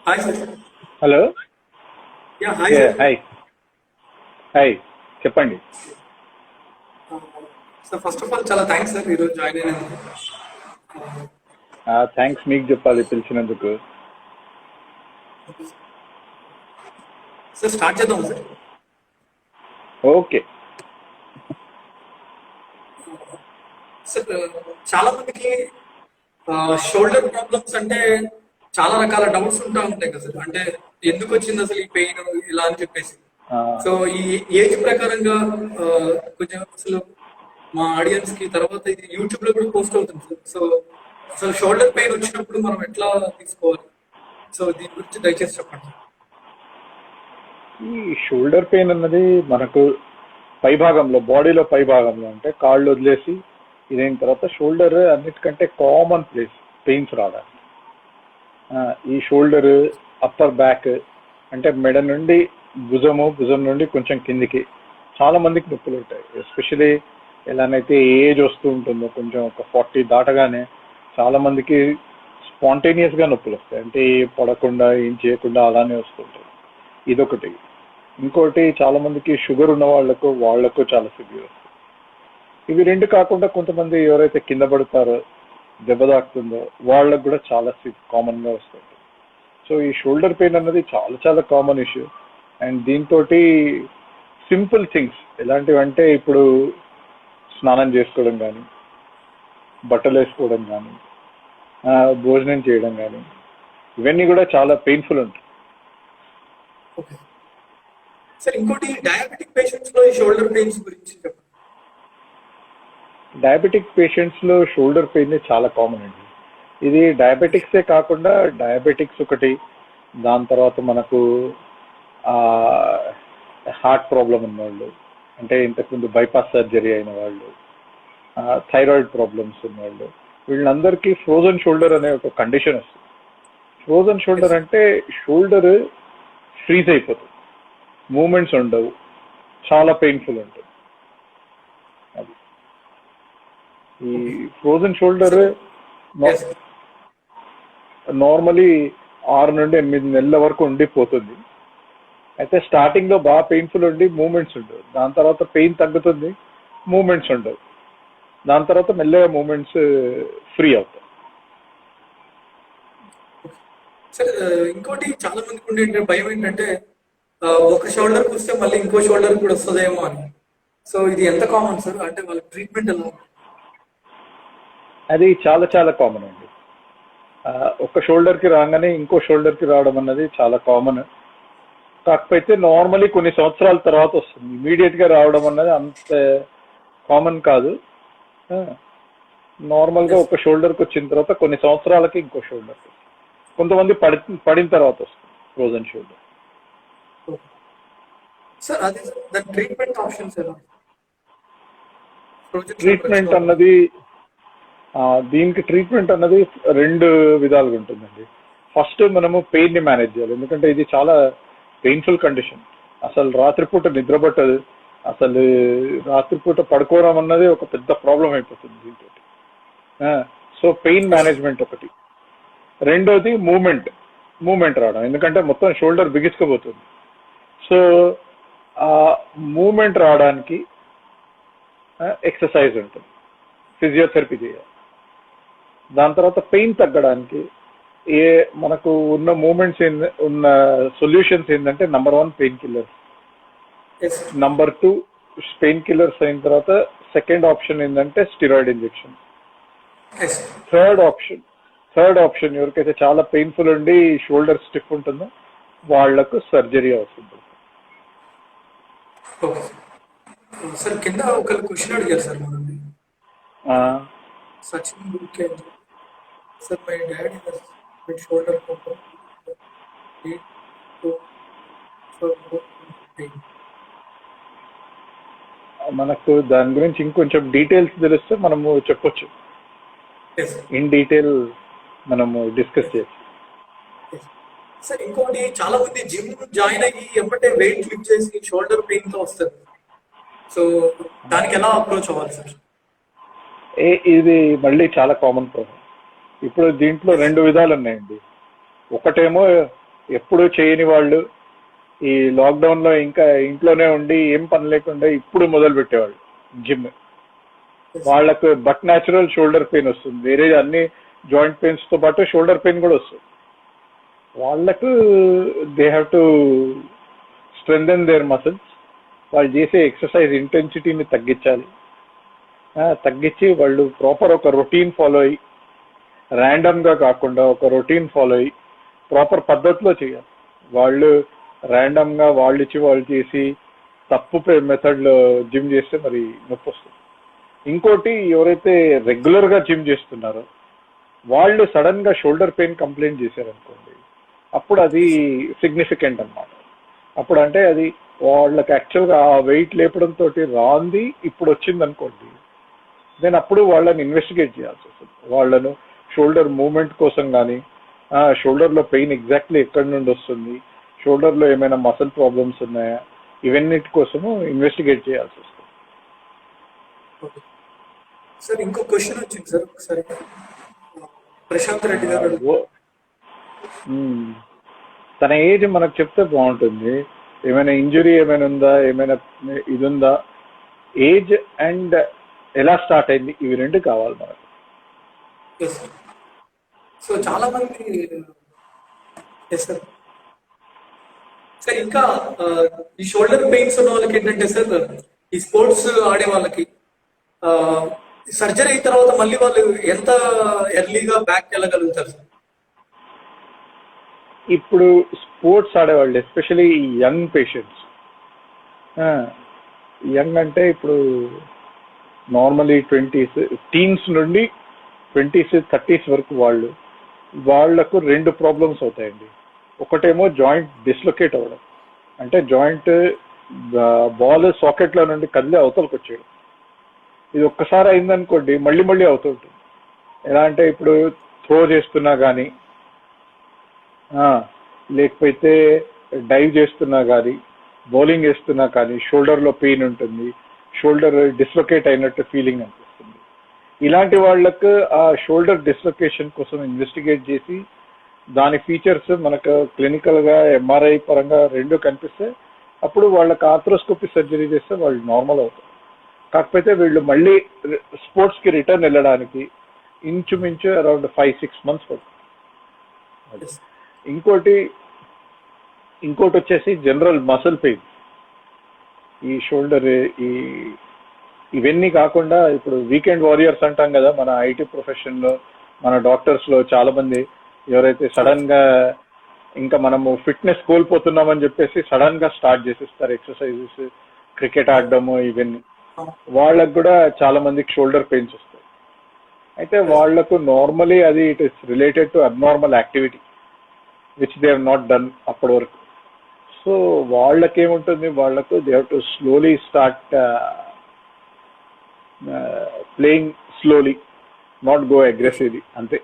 Hi sir. Hello. Yeah hi sir. Hi. Hi, చెప్పండి. Sir first of all చాలా thanks sir ఈరోజు join అయినందుకు. Thanks మీకు చెప్పాలి పిలిచినందుకు. సార్ స్టార్ట్ చేద్దాం సార్. ఓకే. సార్ చాలా మందికి షోల్డర్ ప్రాబ్లమ్స్ అంటే చాలా రకాల డౌట్స్ ఉంటా ఉంటాయి కదా సార్. అంటే ఎందుకు వచ్చింది అసలు ఈ పెయిన్ ఇలా అని చెప్పేసి. సో ఈ ఏజ్ ప్రకారంగా కొంచెం అసలు మా ఆడియన్స్ కి తర్వాత ఇది యూట్యూబ్ లో కూడా పోస్ట్ అవుతుంది సార్. సో అసలు షోల్డర్ పెయిన్ వచ్చినప్పుడు మనం ఎట్లా తీసుకోవాలి, సో దీని గురించి దయచేసి చెప్పండి. ఈ షోల్డర్ పెయిన్ అన్నది మనకు పైభాగంలో, బాడీలో పైభాగంలో అంటే కాళ్ళు వదిలేసి ఇదైన తర్వాత షోల్డర్ అన్నిటికంటే కామన్ ప్లేస్ పెయిన్స్ రావడానికి. ఈ షోల్డర్, అప్పర్ బ్యాక్ అంటే మెడ నుండి భుజం నుండి కొంచెం కిందికి చాలా మందికి నొప్పులు ఉంటాయి. ఎస్పెషలీ ఎలానైతే ఏజ్ వస్తూ ఉంటుందో కొంచెం ఒక 40 దాటగానే చాలా మందికి స్పాంటేనియస్ గా నొప్పులు వస్తాయి. అంటే పడకుండా ఏం చేయకుండా అలానే వస్తుంటాయి. ఇదొకటి. ఇంకోటి, చాలా మందికి షుగర్ ఉన్న వాళ్లకు చాలా సివియర్ వస్తుంది. ఇవి రెండు కాకుండా కొంతమంది ఎవరైతే కింద పడతారో, దెబ్బ తాకుతుందో వాళ్ళకు కూడా చాలా కామన్ గా వస్తుంది. సో ఈ షోల్డర్ పెయిన్ అన్నది చాలా చాలా కామన్ ఇష్యూ. అండ్ దీంతో సింపుల్ థింగ్స్ ఎలాంటివి అంటే ఇప్పుడు స్నానం చేసుకోవడం కానీ, బట్టలు వేసుకోవడం కానీ, భోజనం చేయడం కానీ, ఇవన్నీ కూడా చాలా పెయిన్ఫుల్ ఉంటాయి. ఓకే సార్, ఇంకోటి డయాబెటిక్ పేషెంట్స్ లో ఈ షోల్డర్ పెయిన్స్ గురించి చెప్పండి. డయాబెటిక్ పేషెంట్స్ లో షోల్డర్ పెయిన్ చాలా కామన్ అండి. ఇది డయాబెటిక్సే కాకుండా డయాబెటిక్స్ ఒకటి, దాని తర్వాత మనకు హార్ట్ ప్రాబ్లం ఉన్నవాళ్ళు, అంటే ఇంతకుముందు బైపాస్ సర్జరీ అయిన వాళ్ళు, థైరాయిడ్ ప్రాబ్లమ్స్ ఉన్నవాళ్ళు, వీళ్ళందరికీ ఫ్రోజన్ షోల్డర్ అనే ఒక కండిషన్ వస్తుంది. ఫ్రోజన్ షోల్డర్ అంటే షోల్డర్ ఫ్రీజ్ అయిపోతుంది, మూమెంట్స్ ఉండవు, చాలా పెయిన్ఫుల్ ఉంటుంది. అది ఈ ఫ్రోజన్ షోల్డర్ నార్మలీ 6 నుండి 8 నెలల వరకు ఉండిపోతుంది. అయితే స్టార్టింగ్ లో బాగా పెయిన్ఫుల్ ఉండి మూమెంట్స్ ఉండవు, దాని తర్వాత పెయిన్ తగ్గుతుంది, మూమెంట్స్ ఉండవు, దాని తర్వాత మెల్లగా మూమెంట్స్ ఫ్రీ అవుతాయి. సార్ ఇంకోటి చాలా మందికి ఉండే భయం ఏంటంటే ఒక షోల్డర్ వస్తే మళ్ళీ ఇంకో షోల్డర్ కూడా వస్తుందేమో అని. సో ఇది ఎంత కామన్ సార్? అంటే వాళ్ళ ట్రీట్మెంట్ ఎలా? అది చాలా చాలా కామన్ అండి. ఒక షోల్డర్ కి రాగానే ఇంకో షోల్డర్ కి రావడం అన్నది చాలా కామన్. కాకపోతే నార్మలీ కొన్ని సంవత్సరాల తర్వాత వస్తుంది, ఇమీడియట్ గా రావడం అన్నది అంత కామన్ కాదు. నార్మల్ గా ఒక షోల్డర్ కి వచ్చిన తర్వాత కొన్ని సంవత్సరాలకి ఇంకో షోల్డర్, కొంతమంది పడిన తర్వాత వస్తుంది ఫ్రోజన్ షోల్డర్. సార్ అది ట్రీట్మెంట్ ఆప్షన్స్ ఎలా? ట్రీట్మెంట్ అన్నది దీనికి ట్రీట్మెంట్ అన్నది 2 విధాలుగా ఉంటుందండి. ఫస్ట్ మనము పెయిన్ ని మేనేజ్ చేయాలి, ఎందుకంటే ఇది చాలా పెయిన్ఫుల్ కండిషన్. అసలు రాత్రిపూట నిద్ర పట్టదు, అసలు రాత్రిపూట పడుకోవడం అన్నది ఒక పెద్ద ప్రాబ్లం అయిపోతుంది దీంతో. సో పెయిన్ మేనేజ్మెంట్ ఒకటి. రెండోది మూమెంట్ రావడం, ఎందుకంటే మొత్తం షోల్డర్ బిగిసుకుపోతుంది. సో ఆ మూమెంట్ రావడానికి ఎక్సర్సైజ్ ఉంటుంది, ఫిజియోథెరపీ చేయాలి. దాని తర్వాత పెయిన్ తగ్గడానికి మనకు ఉన్న మూమెంట్స్ ఉన్న సొల్యూషన్స్ ఏంటంటే, number 1 pain killers, number 2 pain killers అయిన తర్వాత సెకండ్ ఆప్షన్ ఏంటంటే స్టిరాయిడ్ ఇంజెక్షన్. థర్డ్ ఆప్షన్ ఎవరికైతే చాలా పెయిన్ఫుల్ ఉండి షోల్డర్ స్టిఫ్ ఉంటుందో వాళ్లకు సర్జరీ అవసరం పడుతుంది. సార్ కింద ఒక క్వశ్చన్ అడిగారు సార్ మనల్ని, Sachin Gurkendra sir, my daddy has shoulder problem. మనకు దాని గురించి ఇంకొంచెం డీటెయిల్స్ తెలిస్తే మనము చెప్పొచ్చు, ఇన్ డీటెయిల్ మనము డిస్కస్ చేయొచ్చు. సార్ ఇంకోటి, చాలా మంది జిమ్ జాయిన్ అయ్యి ఎప్పటి వెయిట్ లిఫ్ట్ చేసి షోల్డర్ పెయిన్ తో వస్తారు. సో దానికి ఎలా అప్రోచ్ అవ్వాలి సార్? ఇది మళ్ళీ చాలా కామన్ ప్రాబ్లం. ఇప్పుడు దీంట్లో 2 విధాలు ఉన్నాయండి. ఒకటేమో ఎప్పుడు చేయని వాళ్ళు ఈ లాక్డౌన్ లో ఇంకా ఇంట్లోనే ఉండి ఏం పని లేకుండా ఇప్పుడు మొదలు పెట్టేవాళ్ళు జిమ్. వాళ్ళకు బట్ న్యాచురల్ షోల్డర్ పెయిన్ వస్తుంది, వేరే అన్ని జాయింట్ పెయిన్స్ తో పాటు షోల్డర్ పెయిన్ కూడా వస్తుంది. వాళ్ళకు they have to strengthen their muscles. వాళ్ళు చేసే ఎక్సర్సైజ్ ఇంటెన్సిటీని తగ్గించాలి. తగ్గించి వాళ్ళు ప్రాపర్ ఒక రొటీన్ ఫాలో అయ్యి, ర్యాండమ్ గా కాకుండా ఒక రొటీన్ ఫాలో అయ్యి ప్రాపర్ పద్ధతిలో చేయాలి. వాళ్ళు ర్యాండమ్ గా వాళ్ళు ఇచ్చి వాళ్ళు చేసి తప్పు మెథడ్ లో జిమ్ చేస్తే మరి నొప్పి వస్తుంది. ఇంకోటి, ఎవరైతే రెగ్యులర్ గా జిమ్ చేస్తున్నారో వాళ్ళు సడన్ గా షోల్డర్ పెయిన్ కంప్లైంట్ చేశారనుకోండి, అప్పుడు అది సిగ్నిఫికెంట్ అన్నమాట. అప్పుడు అంటే అది వాళ్ళకి యాక్చువల్ గా ఆ వెయిట్ లేపడం తోటి రాంది ఇప్పుడు వచ్చింది అనుకోండి, దెన్ అప్పుడు వాళ్ళని ఇన్వెస్టిగేట్ చేయాల్సి వస్తుంది. వాళ్ళను షోల్డర్ మూవ్మెంట్ కోసం కానీ, షోల్డర్ లో పెయిన్ ఎగ్జాక్ట్లీ ఎక్కడి నుండి వస్తుంది, షోల్డర్ లో ఏమైనా మసిల్ ప్రాబ్లమ్స్ ఉన్నాయా, ఇవన్నిటి కోసము ఇన్వెస్టిగేట్ చేయాల్సి వస్తుంది. సార్ ఇంకో క్వశ్చన్ వచ్చింది సార్, ఒకసారి ప్రశాంత్ రెడ్డి గారు తన ఏజ్ మనకు చెప్తే బాగుంటుంది. ఏమైనా ఇంజురీ ఏమైనా ఉందా, ఏమైనా ఇది ఉందా, ఏజ్ అండ్ ఎలా స్టార్ట్ అయింది, ఇవి రెండు కావాలి మనకు. సో చాలా మంది సార్ సార్ ఇంకా ఈ షోల్డర్ పెయిన్స్ ఉన్న వాళ్ళకి ఏంటంటే సార్, ఈ స్పోర్ట్స్ ఆడే వాళ్ళకి సర్జరీ అయిన తర్వాత మళ్ళీ వాళ్ళు ఎంత ఎర్లీగా బ్యాక్ వెళ్ళగలుగుతారు సార్? ఇప్పుడు స్పోర్ట్స్ ఆడేవాళ్ళు ఎస్పెషలీ యంగ్ పేషెంట్స్, యంగ్ అంటే ఇప్పుడు నార్మలీ 20s టీన్స్ నుండి 20s 30s వరకు వాళ్లకు రెండు ప్రాబ్లమ్స్ అవుతాయండి. ఒకటేమో జాయింట్ డిస్లొకేట్ అవ్వడం, అంటే జాయింట్ బాల్ సాకెట్ లో నుండి కదిలి అవతలకు వచ్చేయడం. ఇది ఒక్కసారి అయిందనుకోండి మళ్ళీ మళ్ళీ అవుతుంటుంది. ఎలా అంటే ఇప్పుడు త్రో చేస్తున్నా కానీ, లేకపోతే డైవ్ చేస్తున్నా కానీ, బౌలింగ్ వేస్తున్నా కానీ షోల్డర్ లో పెయిన్ ఉంటుంది, షోల్డర్ డిస్లొకేట్ అయినట్టు ఫీలింగ్ అనిపిస్తుంది. ఇలాంటి వాళ్ళకు ఆ షోల్డర్ డిస్లొకేషన్ కోసం ఇన్వెస్టిగేట్ చేసి దాని ఫీచర్స్ మనకు క్లినికల్ గా ఎంఆర్ఐ పరంగా రెండు కనిపిస్తే అప్పుడు వాళ్ళకి ఆర్థ్రోస్కోపీ సర్జరీ చేస్తే వాళ్ళు నార్మల్ అవుతారు. కాకపోతే వీళ్ళు మళ్ళీ స్పోర్ట్స్ కి రిటర్న్ వెళ్ళడానికి ఇంచుమించు అరౌండ్ 5-6 months పడుతుంది. ఇంకోటి వచ్చేసి జనరల్ మసిల్ పెయిన్. ఈ షోల్డర్ ఇవన్నీ కాకుండా ఇప్పుడు వీకెండ్ వారియర్స్ అంటాం కదా, మన ఐటీ ప్రొఫెషన్ లో మన డాక్టర్స్ లో చాలా మంది ఎవరైతే సడన్ గా ఇంకా మనము ఫిట్నెస్ కోల్పోతున్నామని చెప్పేసి సడన్ గా స్టార్ట్ చేసేస్తారు ఎక్సర్సైజెస్, క్రికెట్ ఆడడము, ఇవన్నీ వాళ్ళకు కూడా చాలా మందికి షోల్డర్ పెయిన్స్ వస్తాయి. అయితే వాళ్లకు నార్మలీ అది it is related to abnormal activity which they have not done అప్పటి వరకు. సో వాళ్ళకేముంటుంది, వాళ్లకు they have to slowly start playing slowly, not go aggressively, అంతే.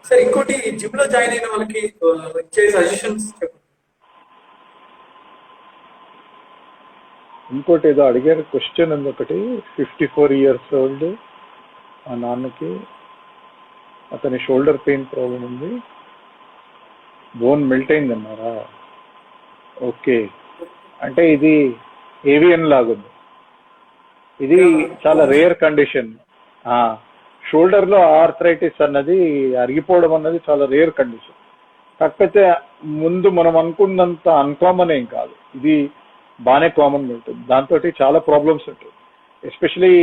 సార్ ఇంకోటి, జిమ్ లో జాయిన్ అయిన వాళ్ళకి ఇచ్చే సజెషన్స్ చెప్పండి. ఇంకోటి ఏదో అడిగారు క్వశ్చన్ ఉంది ఒకటి, 54 years old ఆ నాన్నకి అతని షోల్డర్ పెయిన్ ప్రాబ్లం ఉంది, బోన్ మెల్ట్ అయింది అన్నారా? ఓకే, అంటే ఇది ఏవియన్ లాగుంది. ఇది చాలా రేర్ కండిషన్. షోల్డర్ లో ఆర్థరైటిస్ అన్నది అరిగిపోవడం అన్నది చాలా రేర్ కండిషన్. కాకపోతే ముందు మనం అనుకున్నంత అన్కామన్ ఏం కాదు, ఇది బాగానే కామన్ ఉంటుంది. దాంతో చాలా ప్రాబ్లమ్స్ ఉంటుంది. ఎస్పెషలీ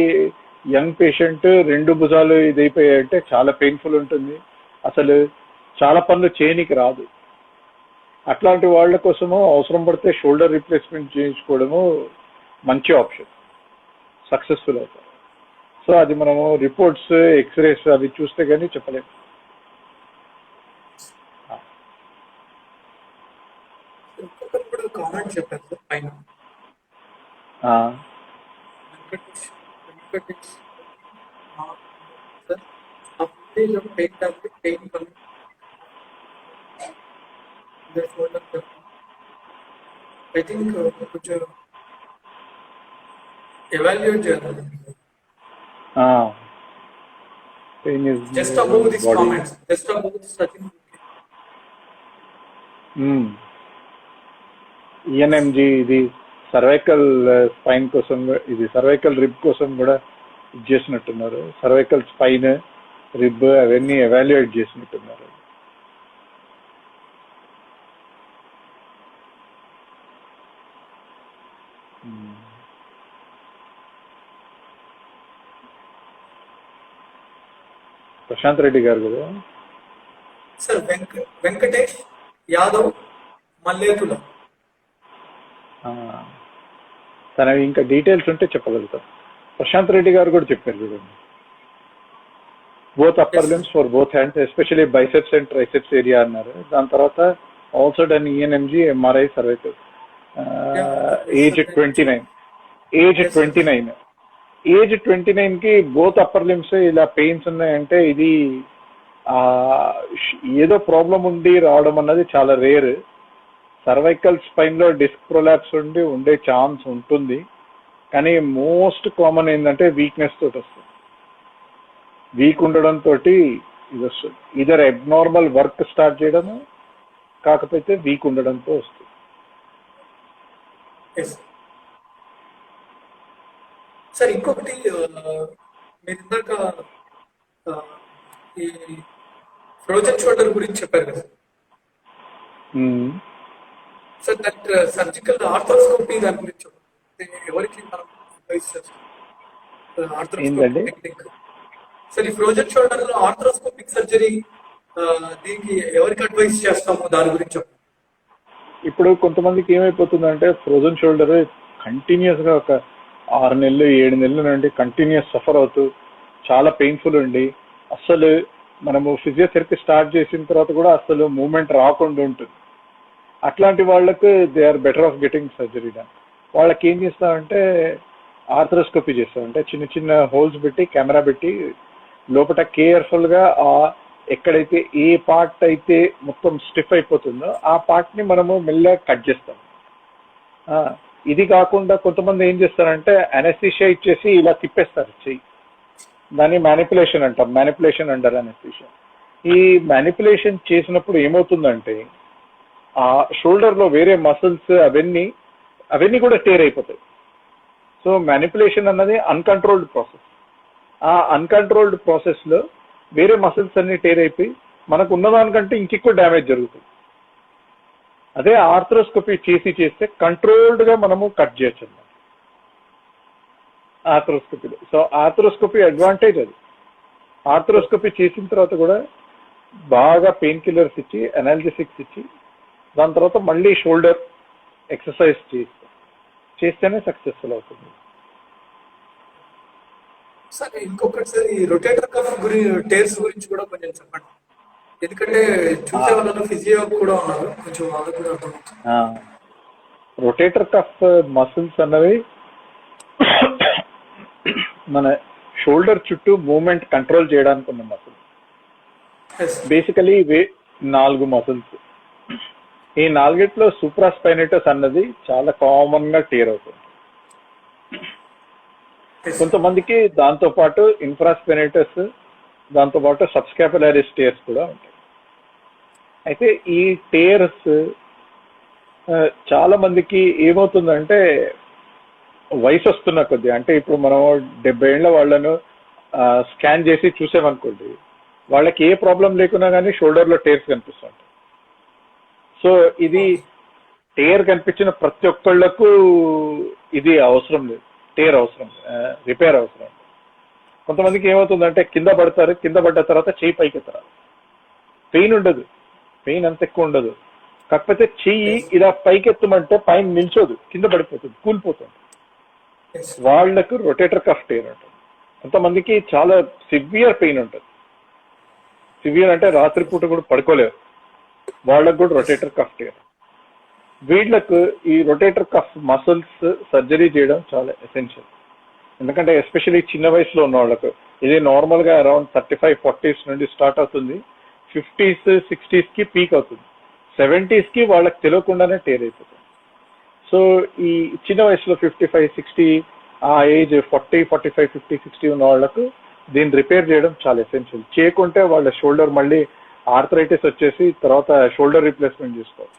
యంగ్ పేషెంట్ రెండు భుజాలు ఇదైపోయాయంటే చాలా పెయిన్ఫుల్ ఉంటుంది, అసలు చాలా పనులు చేయనికి రాదు. అట్లాంటి వాళ్ళ కోసము అవసరం పడితే షోల్డర్ రీప్లేస్మెంట్ చేయించుకోవడము మంచి ఆప్షన్, సక్సెస్ఫుల్ అవుతారు. సో అది మనము రిపోర్ట్స్, ఎక్స్రేస్ అవి చూస్తే కానీ చెప్పలేము. కామెంట్ చెప్పారు సార్ పైన, ఐ థింక్ కొంచెం ఎవాల్యుయేట్ చేయాలి. pain is just above this body. Comments, just above this Sachin. ENMG ఇది సర్వైకల్ స్పైన్ కోసం, ఇది సర్వైకల్ రిబ్ కోసం కూడా ఇది చేసినట్టున్నారు. సర్వైకల్ స్పైన్, రిబ్ అవన్నీ ఎవాల్యుయేట్ చేసినట్టున్నారు. ప్రశాంత్ రెడ్డి గారు కదా. సార్ వెంకటేష్ యాదవ్ మల్లేకుల. తన ఇంకా డీటెయిల్స్ ఉంటే చెప్పగలుగుతాం. ప్రశాంత్ రెడ్డి గారు కూడా చెప్పారు చూడండి, both upper limbs for both hands especially biceps and triceps area అన్నారు. దాని తర్వాత also done ENMG, MRI, cervical. Age 29, age 29, age 29 కి బోత్ అప్పర్ లిమ్స్ ఇలా పెయిన్స్ ఉన్నాయంటే ఇది ఏదో ప్రాబ్లం ఉండి రావడం అన్నది చాలా రేర్. సర్వైకల్ స్పైన్ లో డిస్క్ ప్రొలాప్స్ ఉండే ఛాన్స్ ఉంటుంది, కానీ మోస్ట్ కామన్ ఏంటంటే వీక్నెస్ తోటి వస్తుంది. వీక్ ఉండడంతో ఇది వస్తుంది. ఇదర్ అబ్నార్మల్ వర్క్ స్టార్ట్ చేయడము, కాకపోతే వీక్ ఉండడంతో వస్తుంది. సార్ ఇంకొకటి, మీరు ఇందాక ఈ ఫ్రోజన్ షోల్డర్ గురించి చెప్పారు కదా సార్, దట్ సర్జికల్ ఆర్థోస్కోపీ దాని గురించి ఎవరికి మనం అడ్వైస్ చేస్తాం? టెక్నిక్ సార్, ఈ ఫ్రోజన్ షోల్డర్ లో ఆర్థోస్కోపిక్ సర్జరీ దీనికి ఎవరికి అడ్వైస్ చేస్తాము దాని గురించి చెప్పండి. ఇప్పుడు కొంతమందికి ఏమైపోతుందంటే ఫ్రోజన్ షోల్డర్ కంటిన్యూస్ గా ఒక 6 నెలలు 7 నెలల నుండి కంటిన్యూస్ సఫర్ అవుతూ చాలా పెయిన్ఫుల్ ఉండి అస్సలు మనము ఫిజియోథెరపీ స్టార్ట్ చేసిన తర్వాత కూడా అసలు మూమెంట్ రాకుండా ఉంటుంది. అట్లాంటి వాళ్ళకు they are better off getting surgery done. వాళ్ళకి ఏం చేస్తామంటే ఆర్థ్రోస్కోపీ చేస్తాం. అంటే చిన్న చిన్న హోల్స్ పెట్టి కెమెరా పెట్టి లోపల కేర్ఫుల్ గా ఎక్కడైతే ఏ పార్ట్ అయితే మొత్తం స్టిఫ్ అయిపోతుందో ఆ పార్ట్ ని మనము మెల్లగా కట్ చేస్తాం. ఇది కాకుండా కొంతమంది ఏం చేస్తారంటే అనెస్థీషియా ఇచ్చేసి ఇలా తిప్పేస్తారు చెయ్యి. దాన్ని మ్యానిపులేషన్ అంటాం, మ్యానిపులేషన్ అంటారు అనెస్థీషియా. ఈ మ్యానిపులేషన్ చేసినప్పుడు ఏమవుతుందంటే ఆ షోల్డర్ లో వేరే మసిల్స్ అవన్నీ కూడా టేర్ అయిపోతాయి. సో మ్యానిపులేషన్ అన్నది అన్కంట్రోల్డ్ ప్రాసెస్. ఆ అన్కంట్రోల్డ్ ప్రాసెస్ లో వేరే మసిల్స్ అన్ని టేర్ అయిపోయి మనకు ఉన్నదానికంటే ఇంకెక్కువ డ్యామేజ్ జరుగుతుంది. అదే ఆర్థ్రోస్కోపీ చేస్తే కంట్రోల్డ్ గా మనము కట్ చేయొచ్చు అన్నమాట ఆర్థ్రోస్కోపీలో. సో ఆర్థ్రోస్కోపీ అడ్వాంటేజ్ అది. ఆర్థ్రోస్కోపీ చేసిన తర్వాత కూడా బాగా పెయిన్ కిల్లర్స్ ఇచ్చి అనాల్జెసిక్స్ ఇచ్చి దాని తర్వాత మళ్ళీ షోల్డర్ ఎక్సర్సైజ్ చేస్తేనే సక్సెస్ఫుల్ అవుతుంది. సార్ ఇంకొకటి సార్, ఈ రొటేటర్ కఫ్ టేర్స్ గురించి కూడా కొంచెం చెప్పండి. ఎందుకంటే చూసే వాళ్ళలో ఫిజియో కూడా ఉన్నారు, కొంచెం వాళ్ళకు కూడా అర్థమవుతుంది. రొటేటర్ కఫ్ మసిల్స్ అన్నవి మన షోల్డర్ చుట్టూ మూమెంట్ కంట్రోల్ చేయడానికి ఉన్న మసిల్స్. బేసికలీ ఇవి 4 మసిల్స్. ఈ 4ట్లో సూప్రాస్పైనేటస్ అన్నది చాలా కామన్ గా టేర్ అవుతుంది. కొంతమందికి దాంతో పాటు ఇన్ఫ్రాస్పైనేటస్, దాంతో పాటు సబ్స్కాపులారిస్ టేర్స్ కూడా ఉంటాయి. అయితే ఈ టేర్స్ చాలా మందికి ఏమవుతుందంటే వయసు వస్తున్న కొద్ది, అంటే ఇప్పుడు మనం 70 ఏళ్ల వాళ్ళను స్కాన్ చేసి చూసామనుకోండి, వాళ్ళకి ఏ ప్రాబ్లం లేకున్నా కానీ షోల్డర్ లో టేర్స్ కనిపిస్తుంటాయి. సో ఇది టేర్ కనిపించిన ప్రతి ఒక్కళ్లకు ఇది అవసరం లేదు, టేర్ అవసరం, రిపేర్ అవసరం. కొంతమందికి ఏమవుతుందంటే కింద పడతారు, కింద పడ్డ తర్వాత చెయ్యి పైకి ఎత్తారు, పెయిన్ ఉండదు, పెయిన్ అంత ఎక్కువ ఉండదు. కాకపోతే చెయ్యి ఇలా పైకి ఎత్తమంటే పైన నిల్చోదు, కింద పడిపోతుంది, కూలిపోతుంది. వాళ్లకు రొటేటర్ కఫ్ టేర్ ఉంటుంది. కొంతమందికి చాలా సివియర్ పెయిన్ ఉంటుంది, సివియర్ అంటే రాత్రిపూట కూడా పడుకోలేరు, వాళ్ళకు కూడా రొటేటర్ కఫ్ టేర్. వీళ్లకు ఈ రొటేటర్ కఫ్ మసిల్స్ సర్జరీ చేయడం చాలా ఎసెన్షియల్. ఎందుకంటే ఎస్పెషల్లీ చిన్న వయసులో ఉన్న వాళ్ళకు ఇది నార్మల్ గా అరౌండ్ 35-40s నుండి స్టార్ట్ అవుతుంది, 50s 60s కి పీక్ అవుతుంది, 70s కి వాళ్ళకి తెలియకుండానే టేర్ అయిపోతుంది. సో ఈ చిన్న వయసులో 55-60 ఆ ఏజ్ 40, 45, 50, 60 ఉన్న వాళ్ళకు దీన్ని రిపేర్ చేయడం చాలా ఎసెన్షియల్. చేయకుంటే వాళ్ళ షోల్డర్ మళ్ళీ ఆర్థరైటిస్ వచ్చేసి తర్వాత షోల్డర్ రీప్లేస్మెంట్ చేసుకోవాలి.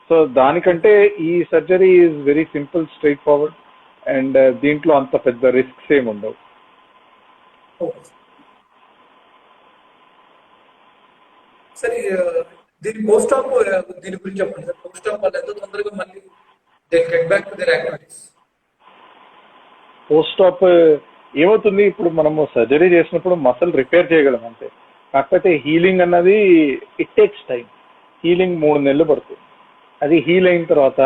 సో దానికంటే ఈ surgery is very simple, straight forward, and దీంట్లో అంత పెద్ద రిస్క్స్ ఏమి ఉండవు. Okay sir. దీని పోస్ట్ ఆప్ దీని గురించి చెప్పండి సార్. పోస్ట్ ఆప్ వాళ్ళు ఎంత తొందరగా మళ్ళీ they get back to their activities. Post ఆప్ ఏమవుతుంది, ఇప్పుడు మనము సర్జరీ చేసినప్పుడు మసల్ రిపేర్ చేయగలం అంతే. కాకపోతే హీలింగ్ అన్నది ఇట్ టేక్స్ టైం. హీలింగ్ 3 నెలలు పడుతుంది. అది హీల్ అయిన తర్వాత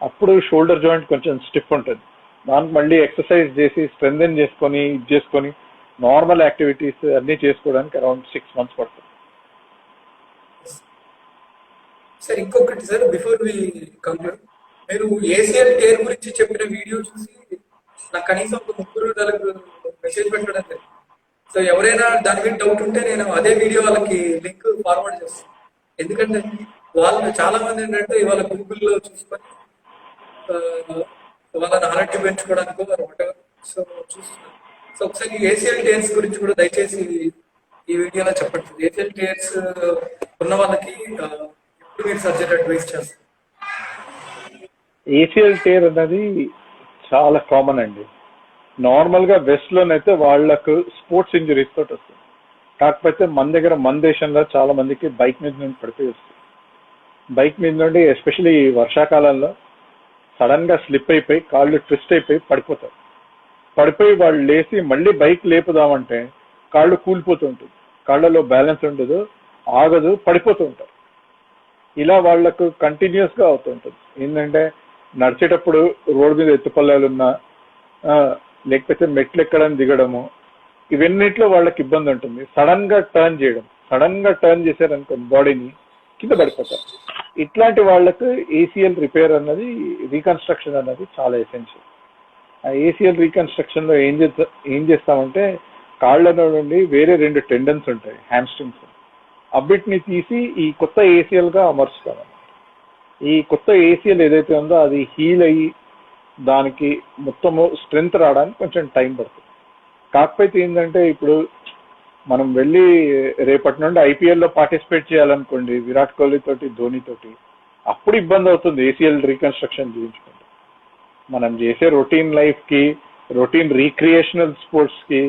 అప్పుడు షోల్డర్ జాయింట్ కొంచెం స్టిఫ్ ఉంటుంది. దానికి మళ్ళీ ఎక్సర్సైజ్ చేసి స్ట్రెంథెన్ చేసుకొని ఇది చేసుకొని నార్మల్ యాక్టివిటీస్ అన్నీ చేసుకోవడానికి అరౌండ్ 6 months పడుతుంది. సార్ ఇంకొకటి సార్, బిఫోర్ వి కంక్లూడ్, మీరు ఏసీఎల్ టేర్ గురించి చెప్పిన వీడియో చూసి నాకు కనీసం ఒక 3 మెసేజ్ పెట్టడం జరిగింది. సో ఎవరైనా దాని మీద డౌట్ ఉంటే నేను అదే వీడియో వాళ్ళకి లింక్ ఫార్వర్డ్ చేస్తాను. ఎందుకంటే వాళ్ళు చాలా మంది ఏంటంటే ఇవాళ గూగుల్లో చూసుకొని వాళ్ళ నాలెడ్జ్ పెంచుకోవడానికి వాటెవర్ సో చూస్తున్నారు. సో ఒకసారి ఏసీఎల్ టేర్స్ గురించి కూడా దయచేసి ఈ వీడియోలో చెప్పండి. ఏసీఎల్ టేర్స్ ఉన్న వాళ్ళకి ఎప్పుడు మీరు సర్జరీ అడ్వైస్ చేస్తారు? ఏసీఎల్ టేర్ అన్నది చాలా కామన్ అండి. నార్మల్గా వెస్ట్లోనైతే వాళ్ళకు స్పోర్ట్స్ ఇంజరీస్ తోటి వస్తుంది. కాకపోతే మన దేశంలో చాలా మందికి బైక్ మీద నుండి పడిపోయి వస్తుంది. బైక్ మీద నుండి ఎస్పెషలీ వర్షాకాలంలో సడన్ గా స్లిప్ అయిపోయి కాళ్ళు ట్విస్ట్ అయిపోయి పడిపోతారు. పడిపోయి వాళ్ళు లేచి మళ్ళీ బైక్ లేపుదామంటే కాళ్ళు కూలిపోతుంటుంది, కాళ్ళలో బ్యాలెన్స్ ఉండదు, ఆగదు, పడిపోతూ ఉంటారు. ఇలా వాళ్లకు కంటిన్యూస్ గా అవుతుంటుంది. ఏంటంటే నడిచేటప్పుడు రోడ్డు మీద ఎత్తుపల్లాలున్నా లేకపోతే మెట్లు ఎక్కడం దిగడము, ఇవన్నిట్లో వాళ్ళకి ఇబ్బంది ఉంటుంది. సడన్ గా టర్న్ చేశారనుకో బాడీని కింద పడిపోతారు. ఇట్లాంటి వాళ్ళకు ఏసీఎల్ రిపేర్ అన్నది, రీకన్స్ట్రక్షన్ అన్నది చాలా ఎసెన్షియల్. ఆ ఏసీఎల్ రీకన్స్ట్రక్షన్ లో ఏం చేస్తామంటే కాళ్ళ నుండి వేరే 2 టెండన్స్ ఉంటాయి, హ్యామ్స్ట్రింగ్స్. అవిటిని తీసి ఈ కొత్త ఏసీఎల్ గా అమర్చుతాం. ఈ కొత్త ఏసీఎల్ ఏదైతే ఉందో అది హీల్ అయ్యి దానికి మొత్తము స్ట్రెంగ్త్ రావడానికి కొంచెం టైం పడుతుంది. కాకపోతే ఏంటంటే ఇప్పుడు మనం వెళ్ళి రేపటి నుండి ఐపీఎల్లో పార్టిసిపేట్ చేయాలనుకోండి, విరాట్ కోహ్లీ తోటి, ధోని తోటి, అప్పుడు ఇబ్బంది అవుతుంది ఏసీఎల్ రీకన్స్ట్రక్షన్ చేయించుకుంటే. మనం చేసే రొటీన్ లైఫ్ కి, రొటీన్ రీక్రియేషనల్ స్పోర్ట్స్ కి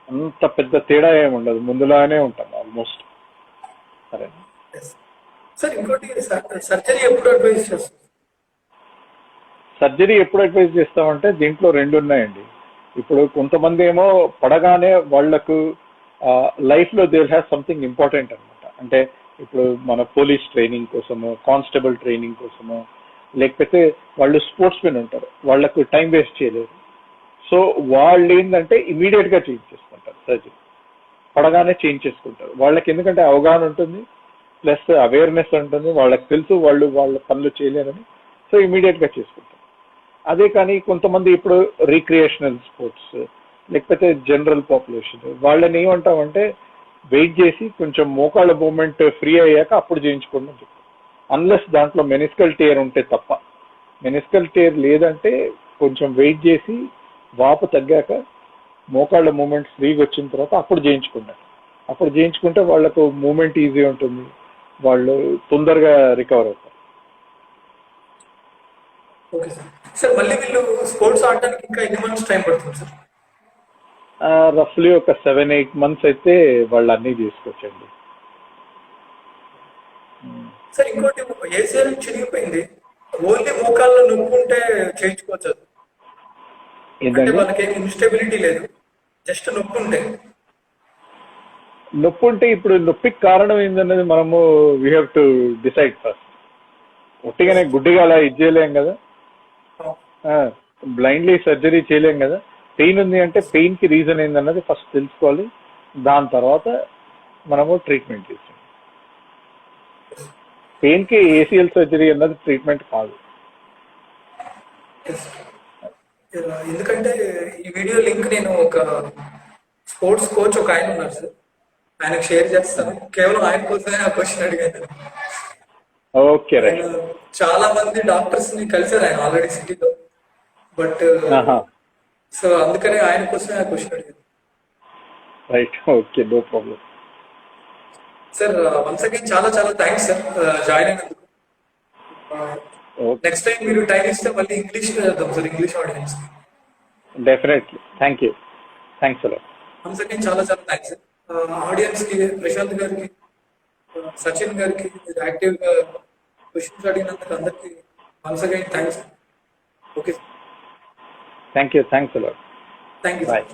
అంత పెద్ద తేడా ఏమి ఉండదు, ముందులానే ఉంటాం ఆల్మోస్ట్. సరే సార్, ఇంకోటి సర్జరీ ఎప్పుడు అడ్వైజ్ చేస్తారు? సర్జరీ ఎప్పుడు అడ్వైజ్ చేస్తామంటే దీంట్లో 2 ఉన్నాయండి. ఇప్పుడు కొంతమంది ఏమో పడగానే వాళ్లకు లైఫ్ లో దే హ్యావ్ సంథింగ్ ఇంపార్టెంట్ అనమాట. అంటే ఇప్పుడు మన పోలీస్ ట్రైనింగ్ కోసము, కానిస్టేబుల్ ట్రైనింగ్ కోసము, లేకపోతే వాళ్ళు స్పోర్ట్స్ మెన్ ఉంటారు, వాళ్లకు టైం వేస్ట్ చేయలేరు. సో వాళ్ళు ఏంటంటే ఇమీడియట్ గా చేంజ్ చేసుకుంటారు సర్జరీ. పడగానే చేంజ్ చేసుకుంటారు. వాళ్ళకి ఎందుకంటే అవగాహన ఉంటుంది, ప్లస్ అవేర్నెస్ ఉంటుంది, వాళ్ళకి తెలుసు వాళ్ళు వాళ్ళ పనులు చేయలేరని, సో ఇమీడియట్ గా చేసుకుంటారు. అదే కానీ కొంతమంది ఇప్పుడు రీక్రియేషనల్ స్పోర్ట్స్ లేకపోతే జనరల్ పాపులేషన్ వాళ్ళని ఏమంటామంటే వెయిట్ చేసి కొంచెం మోకాళ్ళ మూమెంట్ ఫ్రీ అయ్యాక అప్పుడు చేయించుకోండి అని చెప్తారు. అన్లెస్ దాంట్లో మెనిస్కల్ టేర్ ఉంటే తప్ప. మెనిస్కల్ టేర్ లేదంటే కొంచెం వెయిట్ చేసి వాపు తగ్గాక మోకాళ్ళ మూమెంట్ ఫ్రీగా వచ్చిన తర్వాత అప్పుడు చేయించుకున్నారు. అప్పుడు చేయించుకుంటే వాళ్ళకు మూమెంట్ ఈజీ ఉంటుంది, వాళ్ళు తొందరగా రికవర్ అవుతారు. Okay sir. సార్ మళ్ళీ వీళ్ళు స్పోర్ట్స్ ఆడడానికి ఇంకా ఎన్ని మంత్స్ టైం పడుతుంది సార్? రఫ్లీ ఒక 7-8 months అయితే వాళ్ళు అన్నీ చేసుకోవచ్చండి. సార్ ఇంకోటి, ఏసీఎల్ చిరిగిపోయింది, ఓన్లీ మోకాల్లో నొప్పి ఉంటే చేయించుకోవచ్చు? అంటే వాళ్ళకి ఇన్స్టెబిలిటీ లేదు, జస్ట్ నొప్పి ఉంటే. నొప్పి ఉంటే ఇప్పుడు నొప్పికి కారణం ఏందన్నది మనము we have to decide first. ఒట్టిగానే గుడ్డిగా అలా ఇది చేయలేం కదా, బ్లైండ్లీ సర్జరీ చేయలేం కదా. పెయిన్ ఉంది అంటే పెయిన్ కి రీజన్ ఏందన్నది ఫస్ట్ తెలుసుకోవాలి, దాని తర్వాత మనము ట్రీట్మెంట్ చేస్తాం. పెయిన్ కి ఏసీఎల్ సర్జరీ అన్నది ట్రీట్మెంట్ కాదు. ఎందుకంటే ఈ వీడియో లింక్ నేను ఒక స్పోర్ట్స్ కోచ్ ఒక ఆయన ఉన్నారు సార్, ఆయనకు షేర్ చేస్తాను. కేవలం ఆయన కోసమే ఆ క్వశ్చన్ అడిగాను. Okay right. చాలా మంది డాక్టర్స్ ని కలిసారు ఆయన ఆల్రెడీ సిటీలో, బట్ సో అందుకనే ఆయన కోసమే ఆ క్వశ్చన్ అడిగాను. Right, okay, no problem. Sir once again చాలా చాలా థ్యాంక్స్ సార్ జాయిన్ అయినందుకు. ఓకే, నెక్స్ట్ టైం మీరు టైం ఇస్తే మళ్ళీ ఇంగ్లీష్ చేద్దాం సార్, English audience. Definitely. Thank you, thanks అలా. వన్స్ అగైన్ చాలా చాలా థ్యాంక్స్ సార్. ఆడియన్స్ కి, ప్రశాంత్ గారికి, సచిన్ గారికి యాక్టివ్ గా క్వశ్చన్స్ అడిగినందుకు అందరికి once again thanks. Okay, thank you, thanks అలా. Thank you. Bye.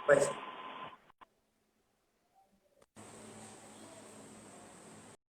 Bye sir.